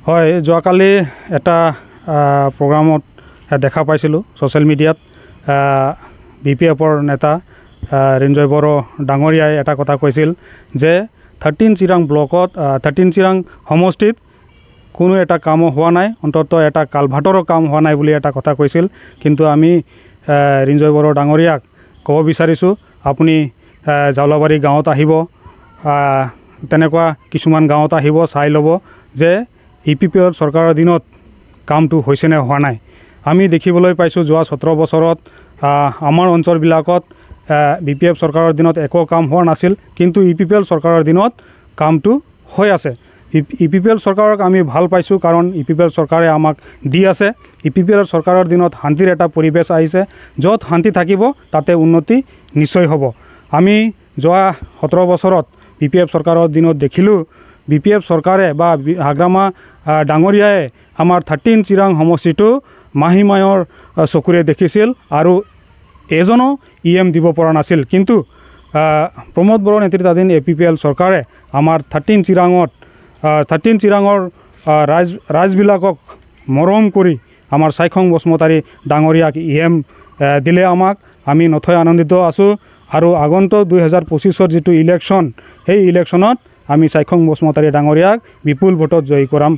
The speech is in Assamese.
হয়, যোৱাকালি এটা প্ৰগ্ৰামত দেখা পাইছিলোঁ ছ'চিয়েল মিডিয়াত BPFৰ নেতা ৰিঞ্জয় বড়ো ডাঙৰীয়াই এটা কথা কৈছিল যে 13 চিৰাং ব্লকত 13 চিৰাং সমষ্টিত কোনো এটা কাম হোৱা নাই, অন্ততঃ এটা কালভাৰ্টৰো কাম হোৱা নাই বুলি এটা কথা কৈছিল। কিন্তু আমি ৰিঞ্জয় বড়ো ডাঙৰীয়াক ক'ব বিচাৰিছোঁ, আপুনি জাউলাবাৰী গাঁৱত আহিব, তেনেকুৱা কিছুমান গাঁৱত আহিব, চাই ল'ব যে EPPৰ চৰকাৰৰ দিনত কামটো হৈছে নে হোৱা নাই। আমি দেখিবলৈ পাইছোঁ যোৱা 17 বছৰত আমাৰ অঞ্চলবিলাকত BPF চৰকাৰৰ দিনত একো কাম হোৱা নাছিল, কিন্তু EPPL চৰকাৰৰ দিনত কামটো হৈ আছে। EPPL চৰকাৰক আমি ভাল পাইছোঁ, কাৰণ EPPL চৰকাৰে আমাক দি আছে। EPPL চৰকাৰৰ দিনত শান্তিৰ এটা পৰিৱেশ আহিছে, য'ত শান্তি থাকিব তাতে উন্নতি নিশ্চয় হ'ব। আমি যোৱা 17 বছৰত BPF চৰকাৰৰ দিনত দেখিলোঁ, BPF চৰকাৰে বা হাগ্ৰামা ডাঙৰীয়াই আমাৰ 13 চিৰাং সমষ্টিটো মাহিমায়ৰ চকুৰে দেখিছিল আৰু এজনো EM দিব পৰা নাছিল। কিন্তু প্ৰমোদ বড়ো নেতৃত্বাধীন APPL চৰকাৰে আমাৰ 13 চিৰাঙৰ ৰাইজবিলাকক মৰম কৰি আমাৰ চাইখং বসুমতাৰী ডাঙৰীয়াক EM দিলে আমাক। আমি নথৈ আনন্দিত আছোঁ আৰু আগন্তুক 2025ৰ যিটো ইলেকশ্যন, সেই ইলেকশ্যনত আমি চাইখং বসুমতাৰী ডাঙৰীয়াক বিপুল ভোটত জয়ী কৰাম।